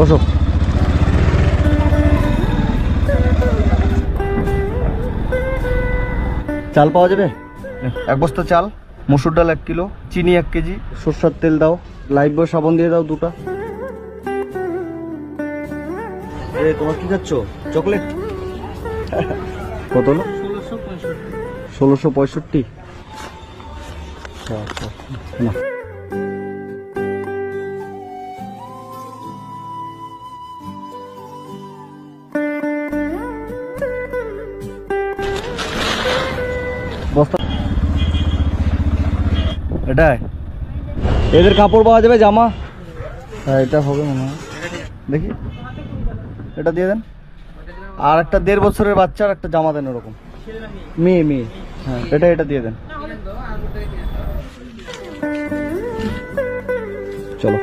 বসো। চাল পাওয়া যাবে? 1 বস্তা চাল, মসুর ডাল 1 কিলো, চিনি 1 কেজি, সরষের তেল দাও, লাইফ বয় সাবান দিয়ে দাও 2টা। তোমার কি খাচ্ছ? চকলেট? কত হলো? 1665। না বস্তা এটাই। এদের কাপড় পাওয়া যাবে, জামা? হ্যাঁ এটা হবে মনে হয়, দেখি এটা দিয়ে দেন। আর একটা 1.5 বছরের বাচ্চার একটা জামা দেন, ওরকম মেয়ে। হ্যাঁ এটা দিয়ে দেন। চলো।